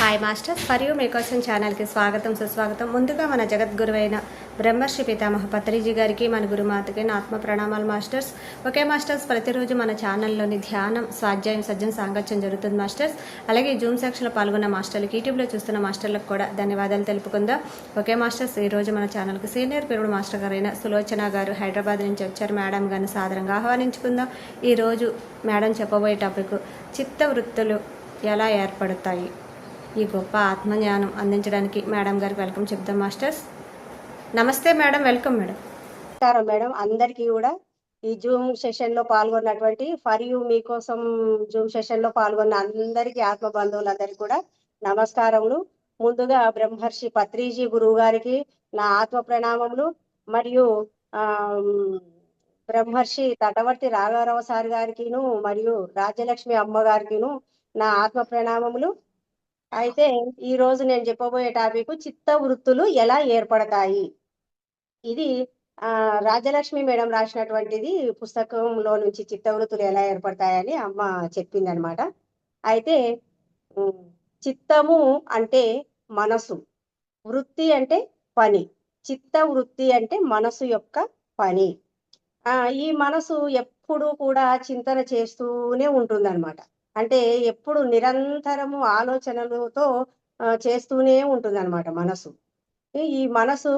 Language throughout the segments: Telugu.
హాయ్ మాస్టర్స్, ఫర్ యూ మీకోసం ఛానల్కి స్వాగతం సుస్వాగతం. ముందుగా మన జగద్గురువైన బ్రహ్మర్షి పితామహ పత్రిజీ గారికి, మన గురుమాతకి నా ఆత్మ ప్రణామాలు మాస్టర్స్. ఓకే మాస్టర్స్, ప్రతిరోజు మన ఛానల్లోని ధ్యానం, స్వాధ్యాయం, సజ్జన సాంగత్యం జరుగుతుంది మాస్టర్స్. అలాగే జూమ్ సెక్షన్లో పాల్గొన్న మాస్టర్లకి, యూట్యూబ్లో చూస్తున్న మాస్టర్లకు కూడా ధన్యవాదాలు తెలుపుకుందాం. ఓకే మాస్టర్స్, ఈరోజు మన ఛానల్కి సీనియర్ పీరియడ్ మాస్టర్ గారైన సులోచన గారు హైదరాబాద్ నుంచి వచ్చారు. మేడం గారిని సాదరంగా ఆహ్వానించుకుందాం. ఈరోజు మేడం చెప్పబోయే టాపిక్ చిత్త వృత్తులు ఎలా ఏర్పడతాయి. ఈ గొప్ప ఆత్మజ్ఞానం అందించడానికి మేడం గారికి వెల్కమ్ చెప్తాం మాస్టర్స్. నమస్తే మేడం, వెల్కమ్ మేడం. నమస్కారం మేడం. అందరికీ కూడా ఈ జూమ్ సెషన్ లో పాల్గొన్నటువంటి ఫర్ యూ మీకోసం జూమ్ సెషన్ లో పాల్గొన్న అందరికీ, ఆత్మ బంధువులందరికీ కూడా నమస్కారములు. ముందుగా బ్రహ్మర్షి పత్రిజీ గురువు గారికి నా ఆత్మ ప్రణామములు. మరియు ఆ బ్రహ్మర్షి తటవర్తి రాఘవరావు సార్ గారికిను మరియు రాజ్యలక్ష్మి అమ్మ గారికిను నా ఆత్మ ప్రణామములు. అయితే ఈ రోజు నేను చెప్పబోయే టాపిక్ చిత్త వృత్తులు ఎలా ఏర్పడతాయి. ఇది రాజలక్ష్మి మేడం రాసినటువంటిది పుస్తకంలో నుంచి చిత్తవృత్తులు ఎలా ఏర్పడతాయని అమ్మ చెప్పిందనమాట. అయితే చిత్తము అంటే మనసు, వృత్తి అంటే పని. చిత్త వృత్తి అంటే మనసు యొక్క పని. ఈ మనసు ఎప్పుడు కూడా చింతన చేస్తూనే ఉంటుందన్నమాట. అంటే ఎప్పుడు నిరంతరము ఆలోచనలతో చేస్తూనే ఉంటుందన్నమాట మనసు. ఈ మనసు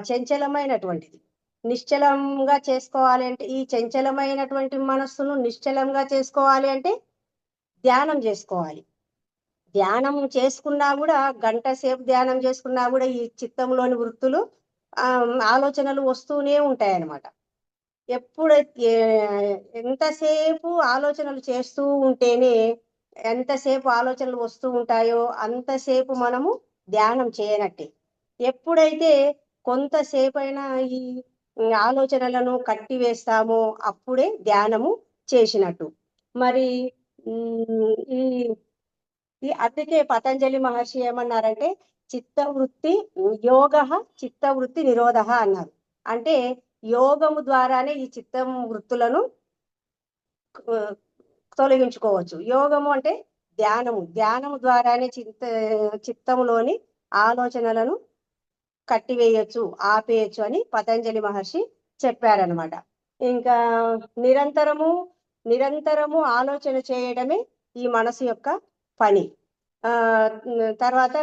చంచలమైనటువంటిది. నిశ్చలంగా చేసుకోవాలి అంటే, ఈ చంచలమైనటువంటి మనస్సును నిశ్చలంగా చేసుకోవాలి అంటే ధ్యానం చేసుకోవాలి. ధ్యానం చేసుకున్నా కూడా, గంట సేపు ధ్యానం చేసుకున్నా కూడా ఈ చిత్తంలోని వృత్తులు ఆలోచనలు వస్తూనే ఉంటాయన్నమాట. ఎప్పుడైతే ఎంతసేపు ఆలోచనలు చేస్తూ ఉంటేనే, ఎంతసేపు ఆలోచనలు వస్తూ ఉంటాయో అంతసేపు మనము ధ్యానం చేయనట్టే. ఎప్పుడైతే కొంతసేపైనా ఈ ఆలోచనలను కట్టివేస్తామో అప్పుడే ధ్యానము చేసినట్టు. మరి ఈ అందుకే పతంజలి మహర్షి ఏమన్నారంటే, చిత్తవృత్తి యోగ చిత్తవృత్తి నిరోధ అన్నారు. అంటే యోగము ద్వారానే ఈ చిత్తం వృత్తులను తొలగించుకోవచ్చు. యోగము అంటే ధ్యానము ద్వారానే చిత్తములోని ఆలోచనలను కట్టివేయచ్చు, ఆపేయచ్చు అని పతంజలి మహర్షి చెప్పారనమాట. ఇంకా నిరంతరము ఆలోచన చేయడమే ఈ మనసు యొక్క పని. తర్వాత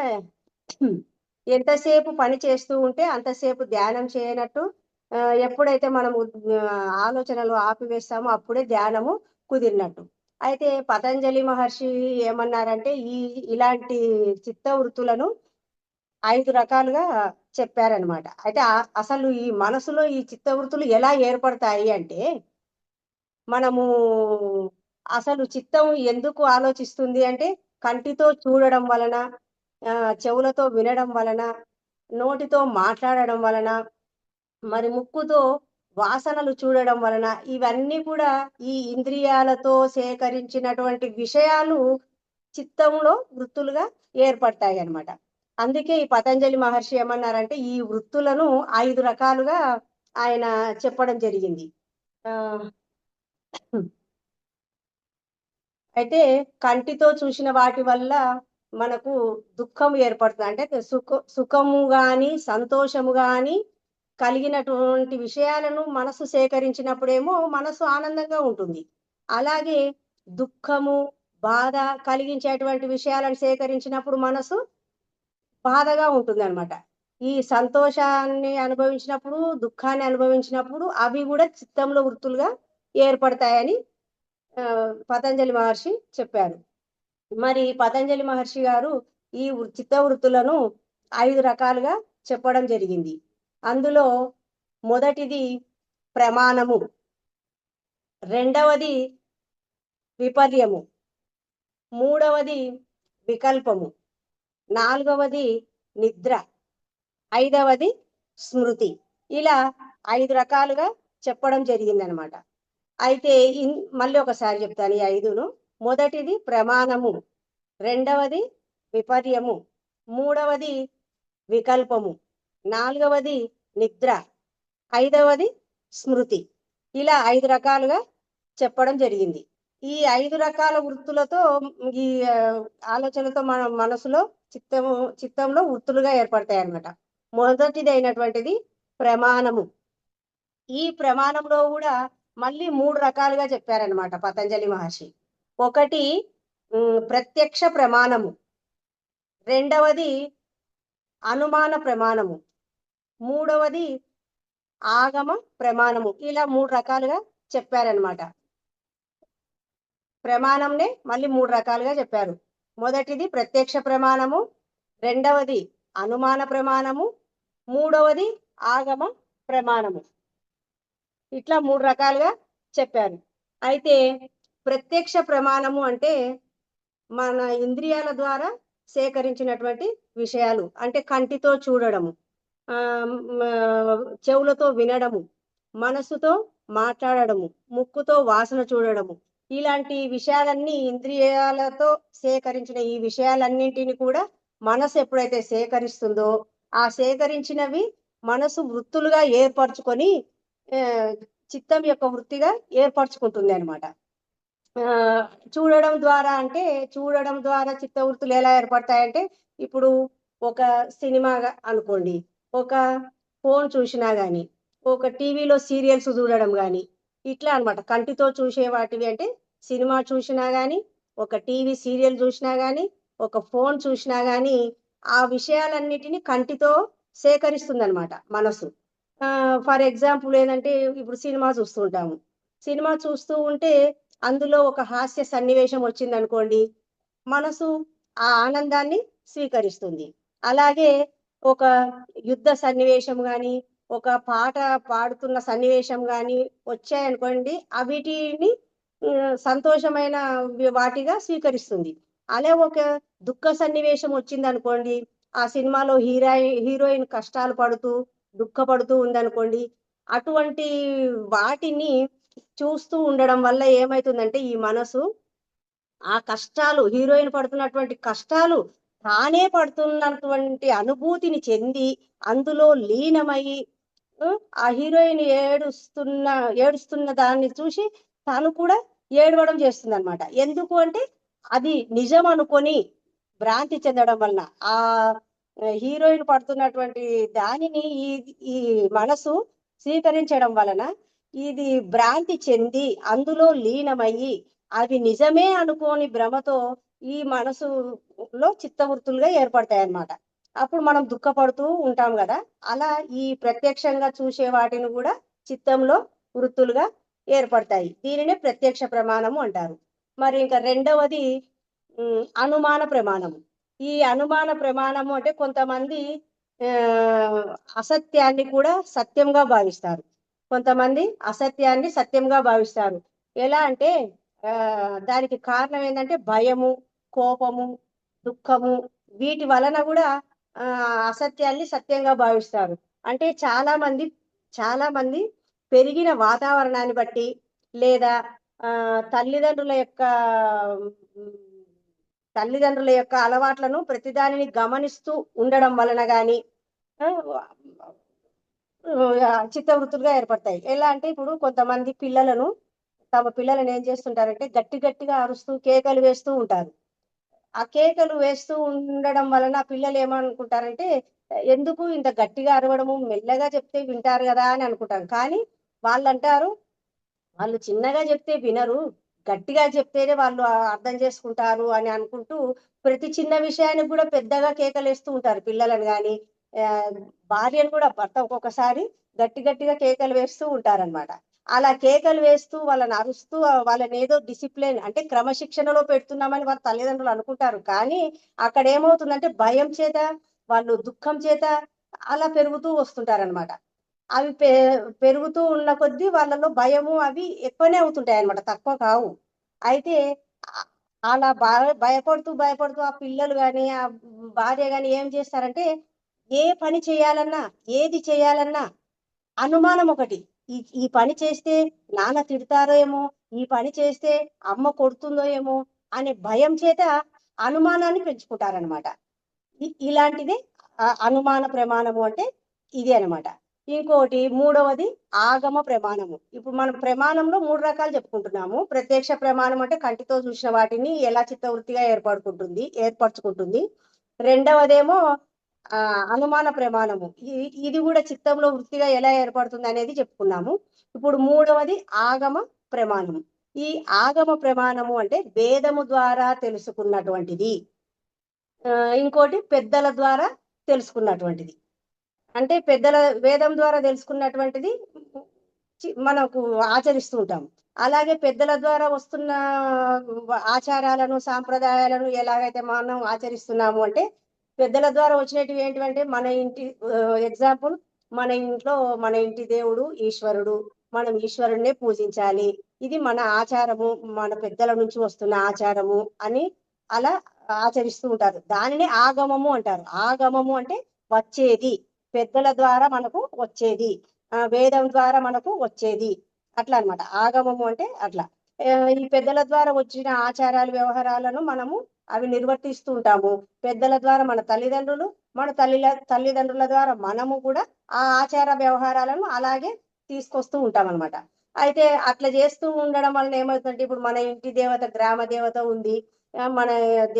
ఎంతసేపు పని చేస్తూ ఉంటే అంతసేపు ధ్యానం చేయనట్టు. ఎప్పుడైతే మనము ఆలోచనలు ఆపివేస్తామో అప్పుడే ధ్యానము కుదిరినట్టు. అయితే పతంజలి మహర్షి ఏమన్నారంటే, ఇలాంటి చిత్త వృత్తులను 5 రకాలుగా చెప్పారనమాట. అయితే అసలు ఈ మనసులో ఈ చిత్తవృత్తులు ఎలా ఏర్పడతాయి అంటే, మనము అసలు చిత్తం ఎందుకు ఆలోచిస్తుంది అంటే, కంటితో చూడడం వలన, చెవులతో వినడం వలన, నోటితో మాట్లాడడం వలన, మరి ముక్కుతో వాసనలు చూడడం వలన, ఇవన్నీ కూడా ఈ ఇంద్రియాలతో సేకరించినటువంటి విషయాలు చిత్తంలో వృత్తులుగా ఏర్పడతాయి అన్నమాట. అందుకే ఈ పతంజలి మహర్షి ఏమన్నారంటే, ఈ వృత్తులను 5 రకాలుగా ఆయన చెప్పడం జరిగింది. అయితే కంటితో చూసిన వాటి వల్ల మనకు దుఃఖం ఏర్పడుతుంది. అంటే సుఖము గాని సంతోషము గాని కలిగినటువంటి విషయాలను మనసు సేకరించినప్పుడేమో మనసు ఆనందంగా ఉంటుంది. అలాగే దుఃఖము, బాధ కలిగించేటువంటి విషయాలను సేకరించినప్పుడు మనసు బాధగా ఉంటుందన్నమాట. ఈ సంతోషాన్ని అనుభవించినప్పుడు, దుఃఖాన్ని అనుభవించినప్పుడు అవి కూడా చిత్తంలో వృత్తులుగా ఏర్పడతాయని పతంజలి మహర్షి చెప్పారు. మరి పతంజలి మహర్షి గారు ఈ చిత్త వృత్తులను 5 రకాలుగా చెప్పడం జరిగింది. అందులో మొదటిది ప్రమాణము, రెండవది విపర్యము, మూడవది వికల్పము, నాలుగవది నిద్ర, ఐదవది స్మృతి. ఇలా 5 రకాలుగా చెప్పడం జరిగిందనమాట. అయితే మళ్ళీ ఒకసారి చెప్తాను ఈ 5ను. మొదటిది ప్రమాణము, రెండవది విపర్యము, మూడవది వికల్పము, నాలుగవది నిద్ర, ఐదవది స్మృతి. ఇలా 5 రకాలుగా చెప్పడం జరిగింది. ఈ 5 రకాల వృత్తులతో ఈ ఆలోచనలతో మన మనసులో చిత్తంలో వృత్తులుగా ఏర్పడతాయి అన్నమాట. మొదటిది అయినటువంటిది ప్రమాణము. ఈ ప్రమాణంలో కూడా మళ్ళీ 3 రకాలుగా చెప్పారనమాట పతంజలి మహర్షి. ఒకటి ప్రత్యక్ష ప్రమాణము, రెండవది అనుమాన ప్రమాణము, మూడవది ఆగమ ప్రమాణము. ఇలా 3 రకాలుగా చెప్పారనమాట. ప్రమాణంనే మళ్ళీ 3 రకాలుగా చెప్పారు. మొదటిది ప్రత్యక్ష ప్రమాణము, రెండవది అనుమాన ప్రమాణము, మూడవది ఆగమ ప్రమాణము. ఇట్లా 3 రకాలుగా చెప్పారు. అయితే ప్రత్యక్ష ప్రమాణము అంటే మన ఇంద్రియాల ద్వారా సేకరించినటువంటి విషయాలు, అంటే కంటితో చూడడము, చెవులతో వినడము, మనసుతో మాట్లాడడము, ముక్కుతో వాసన చూడడము, ఇలాంటి విషయాలన్నీ ఇంద్రియాలతో సేకరించిన ఈ విషయాలన్నింటినీ కూడా మనసు ఎప్పుడైతే సేకరిస్తుందో ఆ సేకరించినవి మనసు వృత్తులుగా ఏర్పరచుకొని చిత్తం యొక్క వృత్తిగా ఏర్పరచుకుంటుంది అనమాట. చూడడం ద్వారా చిత్తవృత్తులు ఎలా ఏర్పడతాయంటే, ఇప్పుడు ఒక సినిమా అనుకోండి, ఒక ఫోన్ చూసినా గాని, ఒక టీవీలో సీరియల్స్ చూడడం గాని, ఇట్లా అనమాట. కంటితో చూసే వాటివి అంటే సినిమా చూసినా గాని, ఒక టీవీ సీరియల్ చూసినా గాని, ఒక ఫోన్ చూసినా గాని, ఆ విషయాలన్నిటిని కంటితో సేకరిస్తుంది అనమాట మనసు. ఫర్ ఎగ్జాంపుల్ ఏంటంటే, ఇప్పుడు సినిమా చూస్తూ ఉంటాము. సినిమా చూస్తూ ఉంటే అందులో ఒక హాస్య సన్నివేశం వచ్చింది అనుకోండి, మనసు ఆ ఆనందాన్ని స్వీకరిస్తుంది. అలాగే ఒక యుద్ధ సన్నివేశం గాని, ఒక పాట పాడుతున్న సన్నివేశం గాని వచ్చాయనుకోండి, వీటిని సంతోషమైన వాటిగా స్వీకరిస్తుంది. అలా ఒక దుఃఖ సన్నివేశం వచ్చింది అనుకోండి, ఆ సినిమాలో హీరోయిన్ కష్టాలు పడుతూ దుఃఖపడుతూ ఉందనుకోండి, అటువంటి వాటిని చూస్తూ ఉండడం వల్ల ఏమైతుందంటే, ఈ మనసు ఆ కష్టాలు, హీరోయిన్ పడుతున్నటువంటి కష్టాలు తానే పడుతున్నటువంటి అనుభూతిని చెంది అందులో లీనమయ్యి, ఆ హీరోయిన్ ఏడుస్తున్న దాన్ని చూసి తను కూడా ఏడవడం చేస్తుంది అనమాట. ఎందుకు అంటే అది నిజం అనుకొని భ్రాంతి చెందడం వలన, ఆ హీరోయిన్ పడుతున్నటువంటి దానిని ఈ మనసు స్వీకరించడం వలన ఇది భ్రాంతి చెంది అందులో లీనమయ్యి అవి నిజమే అనుకోని భ్రమతో ఈ మనసులో చిత్తవృత్తులుగా ఏర్పడతాయి అన్నమాట. అప్పుడు మనం దుఃఖపడుతూ ఉంటాం కదా, అలా ఈ ప్రత్యక్షంగా చూసే వాటిని కూడా చిత్తంలో వృత్తులుగా ఏర్పడతాయి. దీనినే ప్రత్యక్ష ప్రమాణము అంటారు. మరి ఇంకా రెండవది అనుమాన ప్రమాణము. ఈ అనుమాన ప్రమాణము అంటే కొంతమంది అసత్యాన్ని కూడా సత్యంగా భావిస్తారు, కొంతమంది అసత్యాన్ని సత్యంగా భావిస్తారు. ఎలా అంటే దానికి కారణం ఏంటంటే భయము, కోపము, దుఃఖము, వీటి వలన కూడా అసత్యాన్ని సత్యంగా భావిస్తారు. అంటే చాలా మంది పెరిగిన వాతావరణాన్ని బట్టి, లేదా తల్లిదండ్రుల యొక్క అలవాట్లను ప్రతిదానిని గమనిస్తూ ఉండడం వలన గాని చిత్తవృత్తులుగా ఏర్పడతాయి. ఎలా అంటే, ఇప్పుడు కొంతమంది తమ పిల్లలను ఏం చేస్తుంటారంటే గట్టిగా అరుస్తూ కేకలు వేస్తూ ఉంటారు. ఆ కేకలు వేస్తూ ఉండడం వలన పిల్లలు ఏమనుకుంటారంటే, ఎందుకు ఇంత గట్టిగా అరవడము, మెల్లగా చెప్తే వింటారు కదా అని అనుకుంటారు. కానీ వాళ్ళంటారు, వాళ్ళు చిన్నగా చెప్తే వినరు, గట్టిగా చెప్తేనే వాళ్ళు అర్థం చేసుకుంటారు అని అనుకుంటూ ప్రతి చిన్న విషయానికి కూడా పెద్దగా కేకలేస్తూ ఉంటారు పిల్లలను గాని, భార్యను కూడా, భర్త ఒక్కొక్కసారి గట్టిగా కేకలు వేస్తూ ఉంటారనమాట. అలా కేకలు వేస్తూ వాళ్ళని అరుస్తూ వాళ్ళని ఏదో డిసిప్లిన్ అంటే క్రమశిక్షణలో పెడుతున్నామని వాళ్ళ తల్లిదండ్రులు అనుకుంటారు. కానీ అక్కడ ఏమవుతుందంటే భయం చేత, వాళ్ళు దుఃఖం చేత అలా పెరుగుతూ వస్తుంటారనమాట. అవి పెరుగుతూ ఉన్న కొద్దీ వాళ్ళలో భయము అవి ఎక్కువనే అవుతుంటాయి అన్నమాట, తక్కువ కావు. అయితే అలా భయపడుతూ ఆ పిల్లలు గాని, ఆ భార్య గాని ఏం చేస్తారంటే, ఏ పని చేయాలన్నా, ఏది చేయాలన్నా అనుమానం ఒకటి. ఈ పని చేస్తే నాన్న తిడతారో ఏమో, ఈ పని చేస్తే అమ్మ కొడుతుందో ఏమో అనే భయం చేత అనుమానాన్ని పెంచుకుంటారనమాట. ఇలాంటిదే అనుమాన ప్రమాణము అంటే ఇది అనమాట. ఇంకోటి మూడవది ఆగమ ప్రమాణము. ఇప్పుడు మనం ప్రమాణంలో 3 రకాలు చెప్పుకుంటున్నాము. ప్రత్యక్ష ప్రమాణం అంటే కంటితో చూసిన వాటిని ఎలా చిత్తవృత్తిగా ఏర్పరచుకుంటుంది. రెండవదేమో అనుమాన ప్రమాణము. ఇది కూడా చిత్తంలో వృత్తిగా ఎలా ఏర్పడుతుంది అనేది చెప్పుకున్నాము. ఇప్పుడు మూడవది ఆగమ ప్రమాణము. ఈ ఆగమ ప్రమాణము అంటే వేదము ద్వారా తెలుసుకున్నటువంటిది. ఇంకోటి పెద్దల ద్వారా తెలుసుకున్నటువంటిది. అంటే పెద్దల వేదం ద్వారా తెలుసుకున్నటువంటిది మనకు ఆచరిస్తూ ఉంటాం. అలాగే పెద్దల ద్వారా వస్తున్న ఆచారాలను సాంప్రదాయాలను ఎలాగైతే మనం ఆచరిస్తున్నాము అంటే పెద్దల ద్వారా వచ్చినవి ఏంటివంటే మన ఇంటి ఎగ్జాంపుల్, మన ఇంట్లో మన ఇంటి దేవుడు ఈశ్వరుడు, మనం ఈశ్వరుణ్ణే పూజించాలి, ఇది మన ఆచారము, మన పెద్దల నుంచి వస్తున్న ఆచారము అని అలా ఆచరిస్తూ ఉంటారు. దానిని ఆగమము అంటారు. ఆగమము అంటే వచ్చేది, పెద్దల ద్వారా మనకు వచ్చేది, వేదం ద్వారా మనకు వచ్చేది, అట్లా అన్నమాట. ఆగమము అంటే అట్లా. ఈ పెద్దల ద్వారా వచ్చిన ఆచారాలు వ్యవహారాలను మనము అవి నిర్వర్తిస్తూ ఉంటాము. పెద్దల ద్వారా మన తల్లిదండ్రులు, మన తల్లిదండ్రుల ద్వారా మనము కూడా ఆ ఆచార వ్యవహారాలను అలాగే తీసుకొస్తూ ఉంటాం అనమాట. అయితే అట్లా చేస్తూ ఉండడం వలన ఏమవుతుందంటే ఇప్పుడు మన ఇంటి దేవత గ్రామ దేవత ఉంది, మన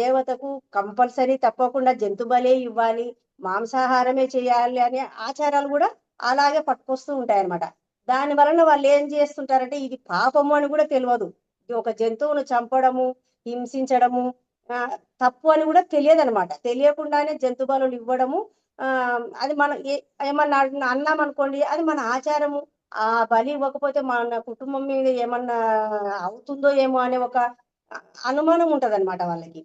దేవతకు కంపల్సరీ తప్పకుండా జంతు బలే ఇవ్వాలి, మాంసాహారమే చేయాలి అనే ఆచారాలు కూడా అలాగే పట్టుకొస్తూ ఉంటాయన్నమాట. దాని వలన వాళ్ళు ఏం చేస్తుంటారంటే ఇది పాపము అని కూడా తెలియదు, ఒక జంతువును చంపడము, హింసించడము తప్పు అని కూడా తెలియదనమాట. తెలియకుండానే జంతు బలులు ఇవ్వడము, అది మనం ఏమన్నా అన్నాం అనుకోండి, అది మన ఆచారము. ఆ బలి ఇవ్వకపోతే మన కుటుంబం మీద ఏమన్నా అవుతుందో ఏమో అనే ఒక అనుమానం ఉంటదన్నమాట వాళ్ళకి.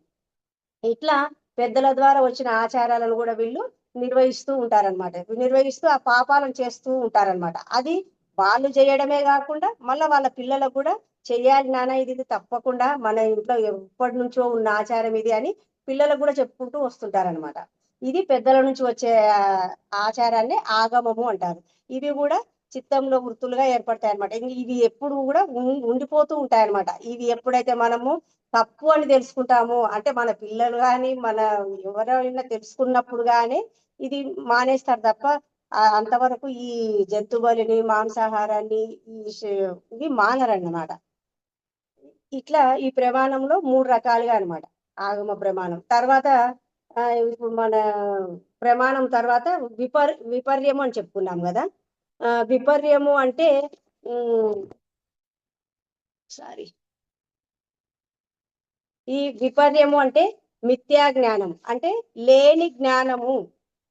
ఇట్లా పెద్దల ద్వారా వచ్చిన ఆచారాలను కూడా వీళ్ళు నిర్వహిస్తూ ఉంటారనమాట. నిర్వహిస్తూ ఆ పాపాలను చేస్తూ ఉంటారనమాట. అది వాళ్ళు చేయడమే కాకుండా మళ్ళీ వాళ్ళ పిల్లలకు కూడా చెయ్యాలి నాన్న, ఇది తప్పకుండా మన ఇంట్లో ఎప్పటి నుంచో ఉన్న ఆచారం ఇది అని పిల్లలకు కూడా చెప్పుకుంటూ వస్తుంటారనమాట. ఇది పెద్దల నుంచి వచ్చే ఆచారాన్ని ఆగమము అంటారు. ఇవి కూడా చిత్తంలో వృత్తులుగా ఏర్పడతాయి అనమాట. ఇవి ఎప్పుడు కూడా ఉండిపోతూ ఉంటాయి అనమాట. ఇవి ఎప్పుడైతే మనము తప్పు అని తెలుసుకుంటాము అంటే మన పిల్లలు కానీ మన ఎవరైనా తెలుసుకున్నప్పుడు కానీ ఇది మానేస్తారు తప్ప అంతవరకు ఈ జంతు బలిని మాంసాహారాన్ని ఇది మానరన్నమాట. ఇట్లా ఈ ప్రమాణంలో 3 రకాలుగా అనమాట. ఆగమ ప్రమాణం తర్వాత ఇప్పుడు మన ప్రమాణం తర్వాత విపర్యము అని చెప్పుకున్నాం కదా. విపర్యము అంటే సారీ ఈ విపర్యము అంటే మిథ్యా జ్ఞానం, అంటే లేని జ్ఞానము,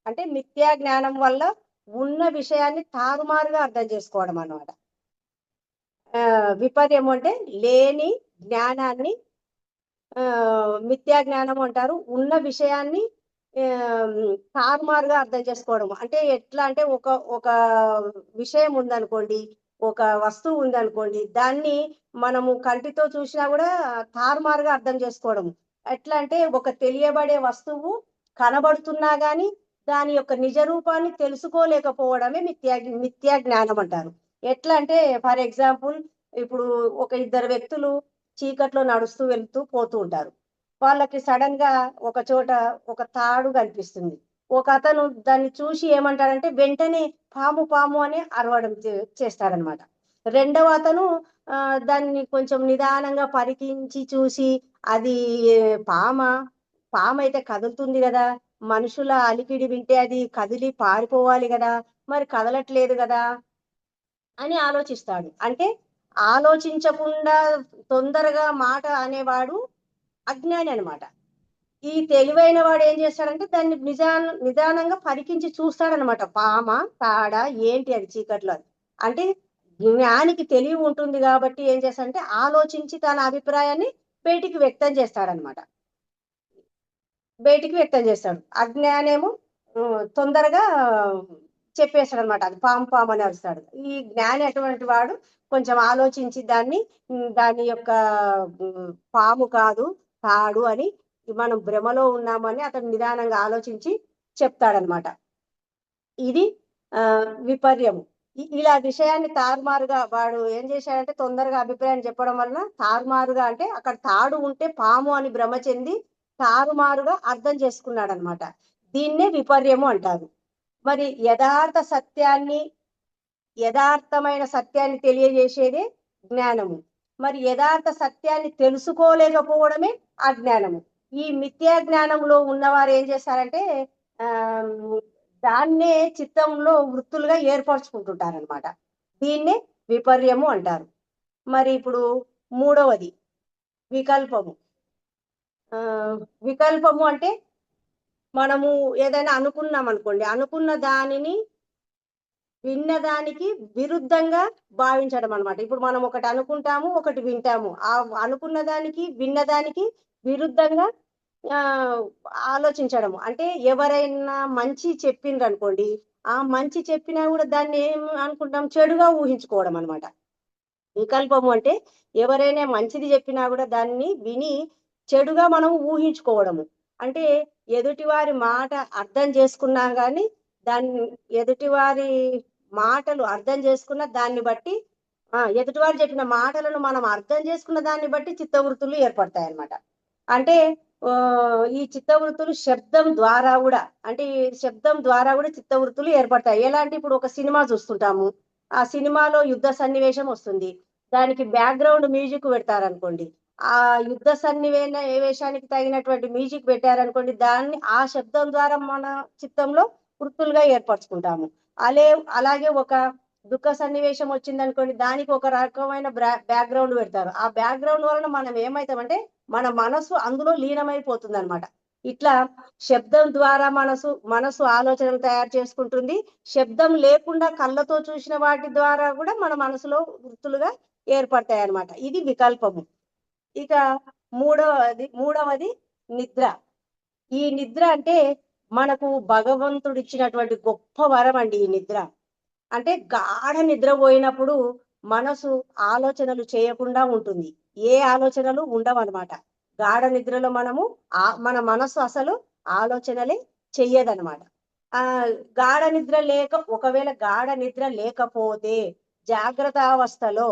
అంటే మిథ్యా జ్ఞానం వల్ల ఉన్న విషయాన్ని తారుమారుగా అర్థం చేసుకోవడం అన్నమాట. విపర్యము అంటే లేని జ్ఞానాన్ని మిథ్యా జ్ఞానం అంటారు. ఉన్న విషయాన్ని తారుమారుగా అర్థం చేసుకోవడం అంటే ఎట్లా అంటే ఒక ఒక విషయం ఉందనుకోండి, ఒక వస్తువు ఉందనుకోండి, దాన్ని మనము కంటితో చూసినా కూడా తారుమారుగా అర్థం చేసుకోవడం. ఎట్లా అంటే ఒక తెలియబడే వస్తువు కనబడుతున్నా గాని దాని యొక్క నిజ రూపాన్ని తెలుసుకోలేకపోవడమే మిథ్యా జ్ఞానం అంటారు. ఎట్లా అంటే ఫర్ ఎగ్జాంపుల్ ఇప్పుడు ఒక ఇద్దరు వ్యక్తులు చీకట్లో నడుస్తూ వెళ్తూ పోతూ ఉంటారు. వాళ్ళకి సడన్ గా ఒక చోట ఒక తాడు కనిపిస్తుంది. ఒక అతను దాన్ని చూసి ఏమంటాడంటే వెంటనే పాము పాము అని అరవడం చేస్తాడనమాట. రెండవ అతను దాన్ని కొంచెం నిదానంగా పరికించి చూసి అది పామ పాము అయితే కదులుతుంది కదా, మనుషుల అలికిడి వింటే అది కదిలి పారిపోవాలి కదా, మరి కదలట్లేదు కదా అని ఆలోచిస్తాడు. అంటే ఆలోచించకుండా తొందరగా మాట అనేవాడు అజ్ఞాని అనమాట. ఈ తెలివైన వాడు ఏం చేస్తాడంటే దాన్ని నిదానంగా పరికించి చూస్తాడనమాట. పామ తాడ ఏంటి అది చీకట్లో. అంటే జ్ఞానికి తెలివి ఉంటుంది కాబట్టి ఏం చేస్తాడంటే ఆలోచించి తన అభిప్రాయాన్ని బయటికి వ్యక్తం చేస్తాడనమాట. అజ్ఞానేమో తొందరగా చెప్పేస్తాడు అనమాట, అది పాము పాము అని అరుస్తాడు. ఈ జ్ఞాని అటువంటి వాడు కొంచెం ఆలోచించి దాని యొక్క పాము కాదు తాడు అని, మనం భ్రమలో ఉన్నామని అతను నిదానంగా ఆలోచించి చెప్తాడనమాట. ఇది విపర్యము. ఇలా విషయాన్ని తారుమారుగా వాడు ఏం చేశాడంటే తొందరగా అభిప్రాయం చెప్పడం వలన తారుమారుగా, అంటే అక్కడ తాడు ఉంటే పాము అని భ్రమ చెంది తారుమారుగా అర్థం చేసుకున్నాడు అనమాట. దీన్నే విపర్యము అంటారు. మరి యథార్థ సత్యాన్ని యథార్థమైన సత్యాన్ని తెలియజేసేదే జ్ఞానము. మరి యథార్థ సత్యాన్ని తెలుసుకోలేకపోవడమే అజ్ఞానము. ఈ మిథ్యా జ్ఞానంలో ఉన్నవారు ఏం చేస్తారంటే ఆ దాన్నే చిత్తంలో వృత్తులుగా ఏర్పరచుకుంటుంటారనమాట. దీన్నే విపర్యము అంటారు. మరి ఇప్పుడు మూడవది వికల్పము. ఆ వికల్పము అంటే మనము ఏదైనా అనుకున్నాం అనుకోండి, అనుకున్న దానిని విన్నదానికి విరుద్ధంగా భావించడం అనమాట. ఇప్పుడు మనం ఒకటి అనుకుంటాము, ఒకటి వింటాము. ఆ అనుకున్న దానికి విన్నదానికి విరుద్ధంగా ఆ ఆలోచించడము. అంటే ఎవరైనా మంచి చెప్పిండ్రు అనుకోండి, ఆ మంచి చెప్పినా కూడా దాన్ని ఏం అనుకుంటాం, చెడుగా ఊహించుకోవడం అనమాట. వికల్పము అంటే ఎవరైనా మంచిది చెప్పినా కూడా దాన్ని విని చెడుగా మనం ఊహించుకోవడము. అంటే ఎదుటివారి మాట అర్థం చేసుకున్నా గాని దాన్ని ఎదుటివారి మాటలు అర్థం చేసుకున్న దాన్ని బట్టి ఎదుటివారు చెప్పిన మాటలను మనం అర్థం చేసుకున్న దాన్ని బట్టి చిత్తవృత్తులు ఏర్పడతాయి అన్నమాట. అంటే ఈ చిత్తవృత్తులు శబ్దం ద్వారా కూడా, అంటే ఈ శబ్దం ద్వారా కూడా చిత్తవృత్తులు ఏర్పడతాయి. ఎలా అంటే ఇప్పుడు ఒక సినిమా చూస్తుంటాము, ఆ సినిమాలో యుద్ధ సన్నివేశం వస్తుంది, దానికి బ్యాక్గ్రౌండ్ మ్యూజిక్ పెడతారనుకోండి, ఆ యుద్ధ సన్నివేశానికి తగినటువంటి మ్యూజిక్ పెట్టారనుకోండి, దాన్ని ఆ శబ్దం ద్వారా మన చిత్తంలో వృత్తులుగా ఏర్పరచుకుంటాము. అలే అలాగే ఒక దుఃఖ సన్నివేశం వచ్చిందనుకోండి, దానికి ఒక రకమైన బ్యాక్గ్రౌండ్ పెడతారు. ఆ బ్యాక్గ్రౌండ్ వలన మనం ఏమవుతామంటే మన మనసు అందులో లీనమైపోతుంది అనమాట. ఇట్లా శబ్దం ద్వారా మనసు ఆలోచనలు తయారు చేసుకుంటుంది. శబ్దం లేకుండా కళ్ళతో చూసిన వాటి ద్వారా కూడా మన మనసులో వృత్తులుగా ఏర్పడతాయి అన్నమాట. ఇది వికల్పము. ఇక మూడవది నిద్ర. ఈ నిద్ర అంటే మనకు భగవంతుడు ఇచ్చినటువంటి గొప్ప వరం అండి ఈ నిద్ర. అంటే గాఢ నిద్రపోయినప్పుడు మనసు ఆలోచనలు చేయకుండా ఉంటుంది. ఏ ఆలోచనలు ఉండవన్నమాట. గాఢ నిద్రలో మన మనసు అసలు ఆలోచనలే చెయ్యదనమాట. ఆ ఒకవేళ గాఢ నిద్ర లేకపోతే జాగ్రత్త అవస్థలో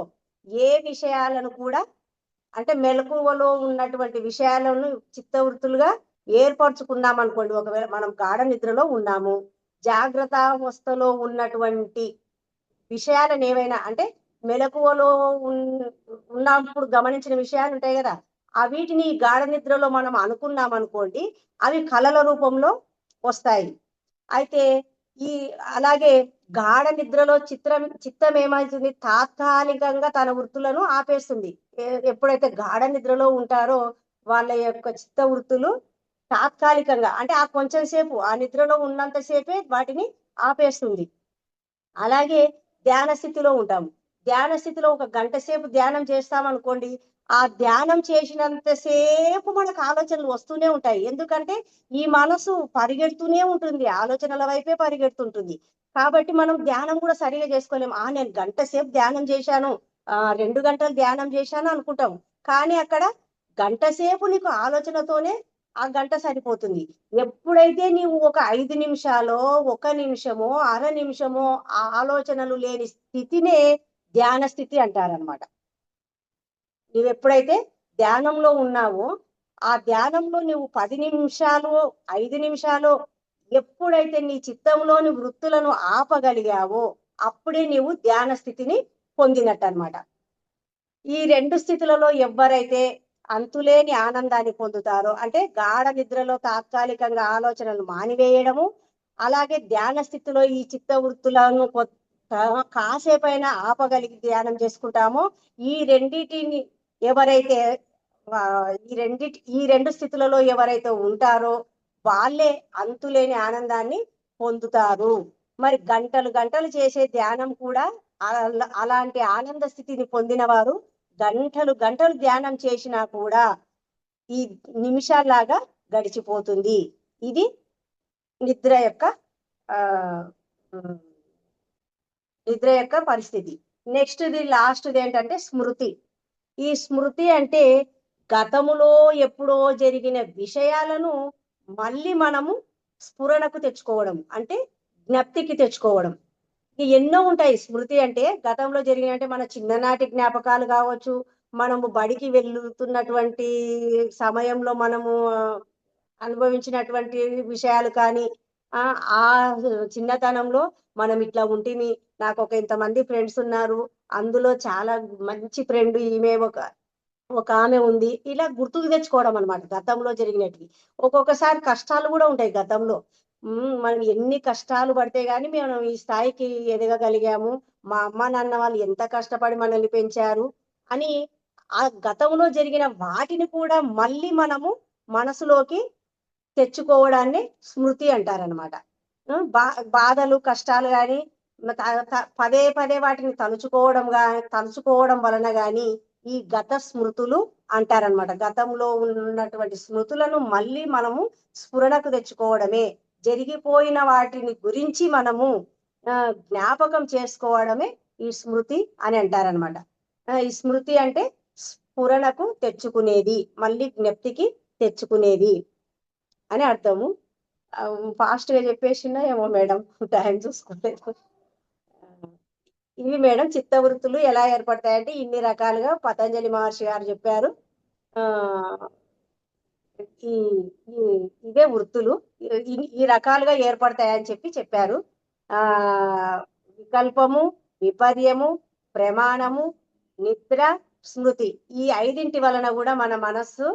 ఏ విషయాలను కూడా, అంటే మెలకువలో ఉన్నటువంటి విషయాలను చిత్తవృత్తులుగా ఏర్పరచుకున్నాం అనుకోండి. ఒకవేళ మనం గాఢ నిద్రలో ఉన్నాము, జాగ్రత్త అవస్థలో ఉన్నటువంటి విషయాలను ఏవైనా, అంటే మెలకువలో ఉన్నప్పుడు గమనించిన విషయాలు ఉంటాయి కదా, ఆ వీటిని గాఢ నిద్రలో మనం అనుకున్నాం అనుకోండి, అవి కలల రూపంలో వస్తాయి. అయితే ఈ అలాగే గాఢ నిద్రలో చిత్తం ఏమవుతుంది, తాత్కాలికంగా తన వృత్తులను ఆపేస్తుంది. ఎప్పుడైతే గాఢ నిద్రలో ఉంటారో వాళ్ళ యొక్క చిత్త వృత్తులు తాత్కాలికంగా, అంటే ఆ కొంచెం సేపు ఆ నిద్రలో ఉన్నంత సేపే వాటిని ఆపేస్తుంది. అలాగే ధ్యాన స్థితిలో ఉంటాము. ధ్యాన స్థితిలో ఒక గంట సేపు ధ్యానం చేస్తాం అనుకోండి, ఆ ధ్యానం చేసినంత సేపు మనకు ఆలోచనలు వస్తూనే ఉంటాయి. ఎందుకంటే ఈ మనసు పరిగెడుతూనే ఉంటుంది, ఆలోచనల వైపే పరిగెడుతుంటుంది. కాబట్టి మనం ధ్యానం కూడా సరిగా చేసుకోలేము. నేను గంట సేపు ధ్యానం చేశాను, 2 గంటలు ధ్యానం చేశాను అనుకుంటాం. కానీ అక్కడ గంట సేపు నీకు ఆలోచనతోనే ఆ గంట సరిపోతుంది. ఎప్పుడైతే నీవు ఒక 5 నిమిషాలో, 1 నిమిషమో, అర నిమిషమో ఆ ఆలోచనలు లేని స్థితినే ధ్యాన స్థితి అంటారనమాట. నువ్వు ఎప్పుడైతే ధ్యానంలో ఉన్నావో, ఆ ధ్యానంలో నువ్వు 10 నిమిషాలు, 5 నిమిషాలు ఎప్పుడైతే నీ చిత్తంలోని వృత్తులను ఆపగలిగావో అప్పుడే నీవు ధ్యాన స్థితిని పొందినట్టు అనమాట. ఈ 2 స్థితులలో ఎవరైతే అంతులేని ఆనందాన్ని పొందుతారో, అంటే గాఢ నిద్రలో తాత్కాలికంగా ఆలోచనలు మానివేయడము, అలాగే ధ్యాన స్థితిలో ఈ చిత్త వృత్తులను కాసేపైనా ఆపగలిగి ధ్యానం చేసుకుంటామో, ఈ రెండిటిని ఎవరైతే ఈ రెండు స్థితులలో ఎవరైతే ఉంటారో వాళ్ళే అంతులేని ఆనందాన్ని పొందుతారు. మరి గంటలు గంటలు చేసే ధ్యానం కూడా అలాంటి ఆనంద స్థితిని పొందిన వారు గంటలు గంటలు ధ్యానం చేసినా కూడా ఈ నిమిషాల్లాగా గడిచిపోతుంది. ఇది నిద్ర యొక్క ఆ నిద్ర యొక్క పరిస్థితి. నెక్స్ట్ లాస్ట్ది ఏంటంటే స్మృతి. ఈ స్మృతి అంటే గతములో ఎప్పుడో జరిగిన విషయాలను మళ్ళీ మనము స్ఫురణకు తెచ్చుకోవడం, అంటే జ్ఞప్తికి తెచ్చుకోవడం. ఎన్నో ఉంటాయి. స్మృతి అంటే గతంలో జరిగిన, అంటే మన చిన్ననాటి జ్ఞాపకాలు కావచ్చు, మనము బడికి వెళ్తున్నటువంటి సమయంలో మనము అనుభవించినటువంటి విషయాలు కానీ, ఆ చిన్నతనంలో మనం ఇట్లా ఉంటిమి, నాకు ఇంతమంది ఫ్రెండ్స్ ఉన్నారు, అందులో చాలా మంచి ఫ్రెండ్ ఈమె ఒక ఆమె ఉంది. ఇలా గుర్తుకు తెచ్చుకోవడం అన్నమాట గతంలో జరిగినటివి. ఒక్కొక్కసారి కష్టాలు గూడా ఉంటాయి గతంలో. మనం ఎన్ని కష్టాలు పడితే గాని మనం ఈ స్థాయికి ఎదగగలిగాము. మా అమ్మ, నాన్న వాళ్ళు ఎంత కష్టపడి మనల్ని పెంచారు అని ఆ గతంలో జరిగిన వాటిని కూడా మళ్ళీ మనము మనసులోకి తెచ్చుకోవడాన్ని స్మృతి అంటారనమాట. బా బాధలు, కష్టాలు గాని త త పదే పదే వాటిని తలుచుకోవడం వలన గాని ఈ గత స్మృతులు అంటారనమాట. గతంలో ఉన్నటువంటి స్మృతులను మళ్ళీ మనము స్ఫురణకు తెచ్చుకోవడమే, జరిగిపోయిన వాటిని గురించి మనము జ్ఞాపకం చేసుకోవడమే ఈ స్మృతి అని అంటారనమాట. ఈ స్మృతి అంటే స్ఫురణకు తెచ్చుకునేది, మళ్ళీ జ్ఞప్తికి తెచ్చుకునేది అని అర్థము. ఫాస్ట్‌గా చెప్పేసినా ఏమో మేడం టైం చూసుకోలేదు. ఇవి మేడం చిత్తవృత్తులు ఎలా ఏర్పడతాయంటే ఇన్ని రకాలుగా పతంజలి మహర్షి గారు చెప్పారు. ఆహ్, ఈ ఈ ఇవే వృత్తులు. ఈ రకాలుగా ఏర్పడతాయని చెప్పారు. ఆహ్, వికల్పము, విపర్యము, ప్రమాణము, నిద్ర, స్మృతి. ఈ 5 వలన గూడా మన మనసు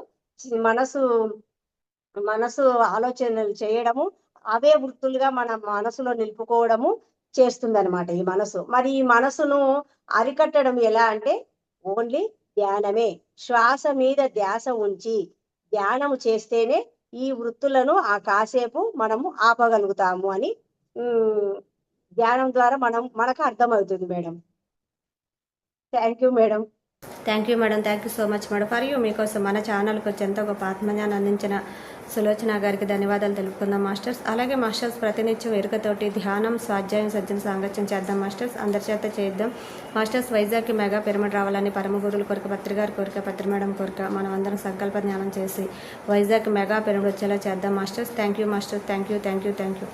మనసు ఆలోచనలు చేయడము, అవే వృత్తులుగా మన మనసులో నిలుపుకోవడము చేస్తుందనమాట ఈ మనసు. మరి ఈ మనసును అరికట్టడం ఎలా అంటే ఓన్లీ ధ్యానమే. శ్వాస మీద ధ్యాస ఉంచి ధ్యానము చేస్తేనే ఈ వృత్తులను కాసేపు మనము ఆపగలుగుతాము అని హ్మ్. ధ్యానం ద్వారా మనకు అర్థమవుతుంది madam. Thank you madam. Thank you madam. Thank you so much madam. For you మీకోసం మన ఛానల్కి వచ్చి ఎంతో గొప్ప ఆత్మజ్ఞానం అందించిన సులోచన గారికి ధన్యవాదాలు తెలుపుకుందాం మాస్టర్స్. అలాగే మాస్టర్స్ ప్రతినిత్యం ఎరుకతోటి ధ్యానం, స్వాధ్యాయం, సజ్జన సాంగత్యం చేద్దాం మాస్టర్స్. అందరి చేత చేద్దాం మాస్టర్స్. వైజాగ్కి మెగా పిరమిడ్ రావాలని పరమ గురువుల కోరిక, పత్రి గారి కోరిక, పత్రి మేడం కోరిక. మనం అందరం సంకల్ప జ్ఞానం చేసి వైజాగ్కి మెగా పిరమిడ్ వచ్చేలా చేద్దాం masters. Thank you masters. Thank you.